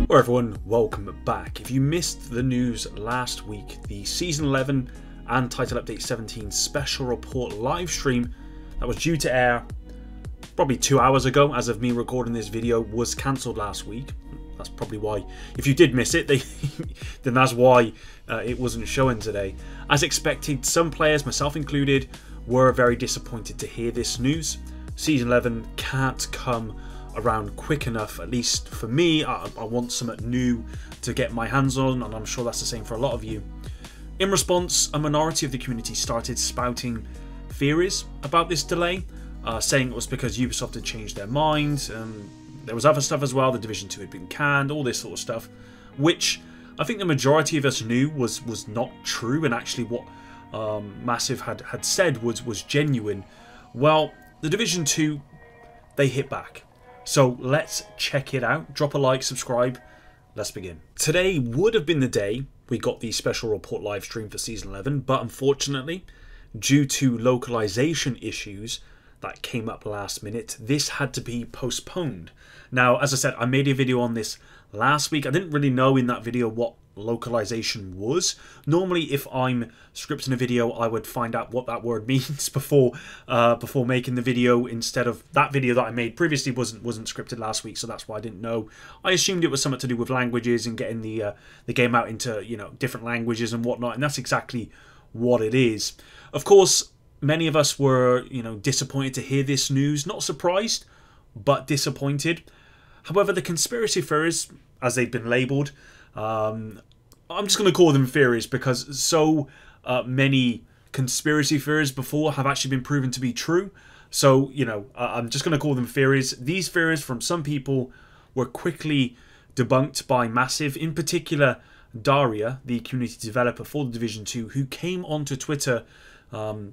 Hello everyone, welcome back. If you missed the news last week, the Season 11 and Title Update 17 Special Report live stream that was due to air probably 2 hours ago as of me recording this video was cancelled last week. That's probably why, if you did miss it, then that's why it wasn't showing today. As expected, some players, myself included, were very disappointed to hear this news. Season 11 can't come around quick enough, at least for me. I want something new to get my hands on, and I'm sure that's the same for a lot of you. In response, a minority of the community started spouting theories about this delay, saying it was because Ubisoft had changed their mind. There was other stuff as well, the Division 2 had been canned, all this sort of stuff, which I think the majority of us knew was not true, and actually what Massive had said was genuine. Well, the Division 2, they hit back. So let's check it out. Drop a like, subscribe. Let's begin. Today would have been the day we got the special report live stream for Season 11, but unfortunately, due to localization issues that came up last minute, this had to be postponed. Now, as I said, I made a video on this last week. I didn't really know in that video what localization was. Normally, if I'm scripting a video, I would find out what that word means before making the video, instead of that video that I made previously wasn't scripted last week, so that's why I didn't know. I assumed it was something to do with languages and getting the game out into, you know, different languages and whatnot, and that's exactly what it is. Of course, many of us were, you know, disappointed to hear this news. Not surprised, but disappointed. However, the conspiracy theories, as they've been labelled, I'm just going to call them theories because so many conspiracy theories before have actually been proven to be true. So, you know, I'm just going to call them theories. These theories from some people were quickly debunked by Massive, in particular Daria, the community developer for the Division 2, who came onto Twitter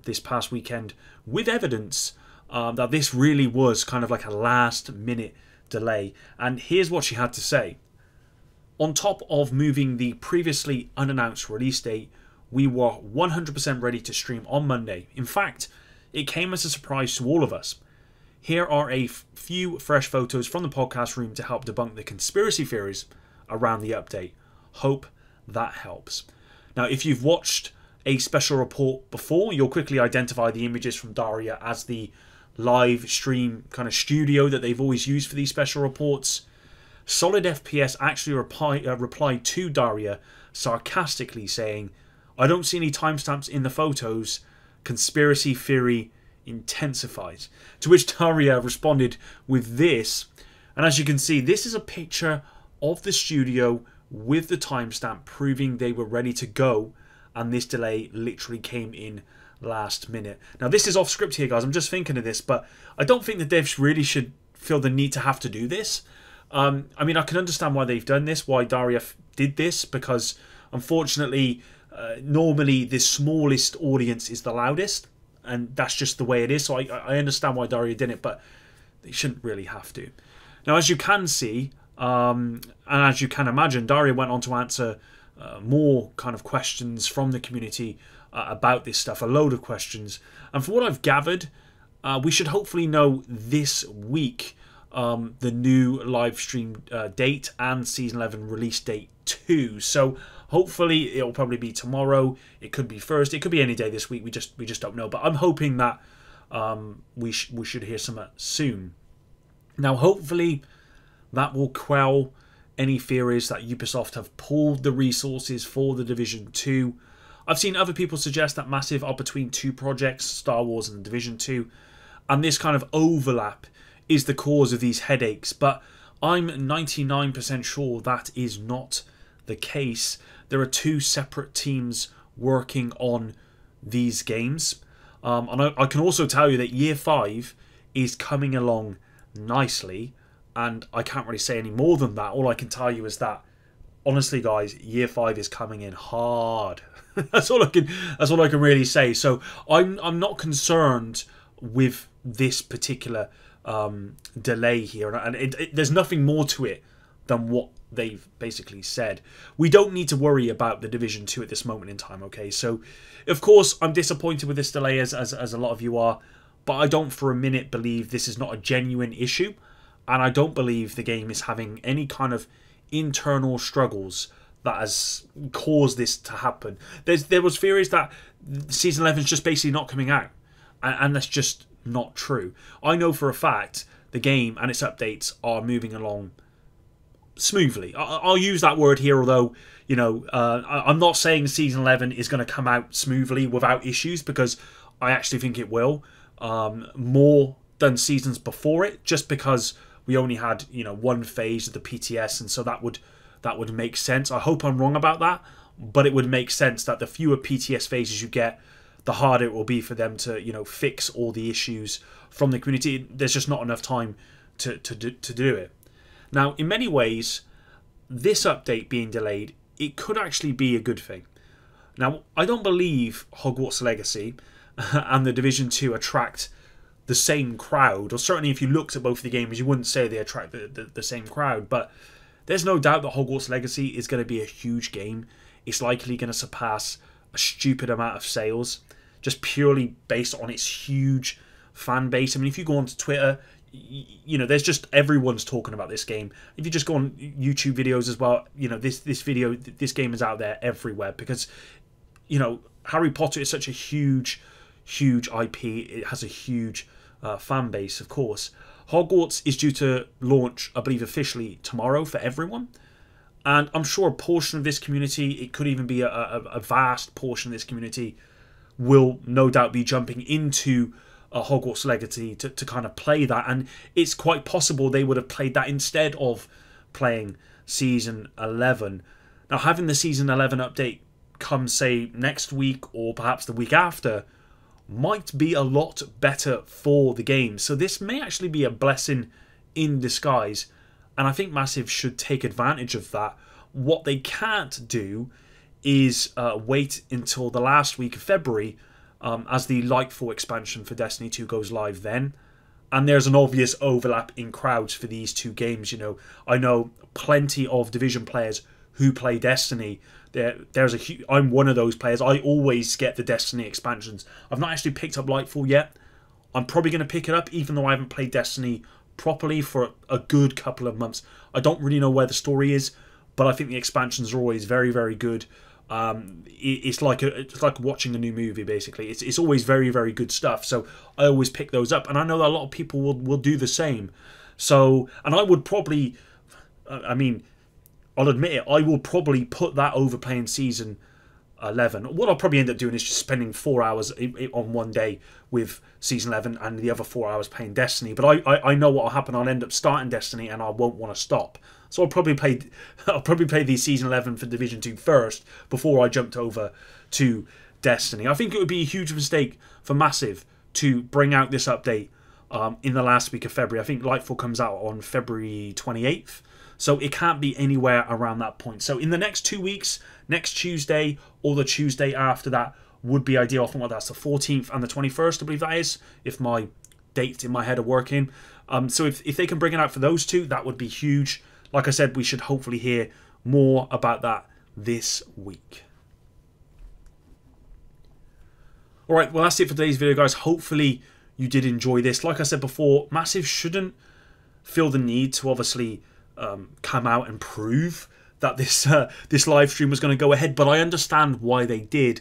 this past weekend with evidence that this really was kind of like a last-minute delay. And here's what she had to say. On top of moving the previously unannounced release date, we were 100% ready to stream on Monday. In fact, it came as a surprise to all of us. Here are a few fresh photos from the podcast room to help debunk the conspiracy theories around the update. Hope that helps. Now, if you've watched a special report before, you'll quickly identify the images from Daria as the live stream kind of studio that they've always used for these special reports. Solid FPS actually replied to Daria sarcastically saying, "I don't see any timestamps in the photos. Conspiracy theory intensifies." To which Daria responded with this. And as you can see, this is a picture of the studio with the timestamp proving they were ready to go. And this delay literally came in last minute. Now, this is off script here, guys. I'm just thinking of this, but I don't think the devs really should feel the need to have to do this. I mean, I can understand why they've done this, why Daria did this, because unfortunately, normally the smallest audience is the loudest, and that's just the way it is. So I understand why Daria did it, but they shouldn't really have to. Now, as you can see, and as you can imagine, Daria went on to answer more kind of questions from the community about this stuff, a load of questions. And from what I've gathered, we should hopefully know this week the new live stream date and Season 11 release date too. So hopefully it'll probably be tomorrow. It could be Thursday. It could be any day this week. We just don't know. But I'm hoping that we should hear something soon. Now, hopefully that will quell any theories that Ubisoft have pulled the resources for the Division 2. I've seen other people suggest that Massive are between two projects, Star Wars and the Division 2, and this kind of overlap is the cause of these headaches, but I'm 99% sure that is not the case. There are two separate teams working on these games, and I can also tell you that Year 5 is coming along nicely, and I can't really say any more than that. All I can tell you is that, honestly, guys, Year 5 is coming in hard. That's all I can really say. So I'm not concerned with this particular delay here, and there's nothing more to it than what they've basically said. We don't need to worry about the Division 2 at this moment in time, okay? So, of course, I'm disappointed with this delay, as a lot of you are, but I don't for a minute believe this is not a genuine issue, and I don't believe the game is having any kind of internal struggles that has caused this to happen. There was theories that Season 11 is just basically not coming out, and that's just not true. I know for a fact the game and its updates are moving along smoothly. I'll use that word here, although, you know, I'm not saying Season 11 is going to come out smoothly without issues, because I actually think it will, more than seasons before it, just because we only had, you know, one phase of the PTS, and so that would make sense. I hope I'm wrong about that, but it would make sense that the fewer PTS phases you get, the harder it will be for them to, you know, fix all the issues from the community. There's just not enough time to do it. Now, in many ways, this update being delayed, it could actually be a good thing. Now, I don't believe Hogwarts Legacy and the Division 2 attract the same crowd, or certainly if you looked at both of the games, you wouldn't say they attract the same crowd, but there's no doubt that Hogwarts Legacy is going to be a huge game. It's likely going to surpass a stupid amount of sales, just purely based on its huge fan base. I mean, if you go onto Twitter, you know, there's just everyone's talking about this game. If you just go on YouTube videos as well, you know, this game is out there everywhere, because, you know, Harry Potter is such a huge IP. It has a huge fan base, of course. Hogwarts is due to launch, I believe, officially tomorrow for everyone. And I'm sure a portion of this community, it could even be a vast portion of this community, will no doubt be jumping into Hogwarts Legacy to kind of play that. And it's quite possible they would have played that instead of playing Season 11. Now, having the Season 11 update come, say, next week or perhaps the week after, might be a lot better for the game. So this may actually be a blessing in disguise, and I think Massive should take advantage of that. What they can't do is wait until the last week of February, as the Lightfall expansion for Destiny 2 goes live then. And there's an obvious overlap in crowds for these two games. You know, I know plenty of Division players who play Destiny. I'm one of those players. I always get the Destiny expansions. I've not actually picked up Lightfall yet. I'm probably going to pick it up, even though I haven't played Destiny properly for a good couple of months. I don't really know where the story is, but I think the expansions are always very, very good. It's like watching a new movie, basically. It's always very, very good stuff. So I always pick those up, and I know that a lot of people will do the same. So, and I would probably, I mean, I'll admit it, I will probably put that over playing Season 11. What I'll probably end up doing is just spending 4 hours on one day with Season 11 and the other 4 hours playing Destiny. But I know what will happen. I'll end up starting Destiny and I won't want to stop. So I'll probably play the Season 11 for Division 2 first before I jumped over to Destiny. I think it would be a huge mistake for Massive to bring out this update in the last week of February. I think Lightfall comes out on February 28th. So it can't be anywhere around that point. So in the next 2 weeks, next Tuesday or the Tuesday after that would be ideal. I think that's the 14th and the 21st, I believe that is, if my dates in my head are working. So if they can bring it out for those two, that would be huge. Like I said, we should hopefully hear more about that this week. Alright, well that's it for today's video, guys. Hopefully you did enjoy this. Like I said before, Massive shouldn't feel the need to obviously come out and prove that this live stream was going to go ahead, but I understand why they did,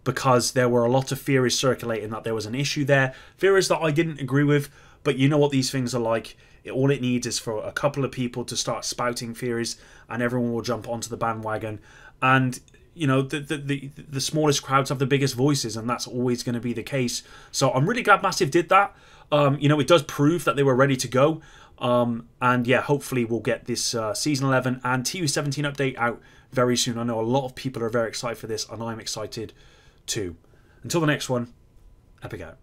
because there were a lot of theories circulating that there was an issue there, theories that I didn't agree with, but you know what these things are like. All it needs is for a couple of people to start spouting theories and everyone will jump onto the bandwagon. And you know, the smallest crowds have the biggest voices, and that's always going to be the case. So I'm really glad Massive did that. You know, it does prove that they were ready to go. And yeah, hopefully we'll get this Season 11 and TU17 update out very soon. I know a lot of people are very excited for this, and I'm excited too. Until the next one, Epic out.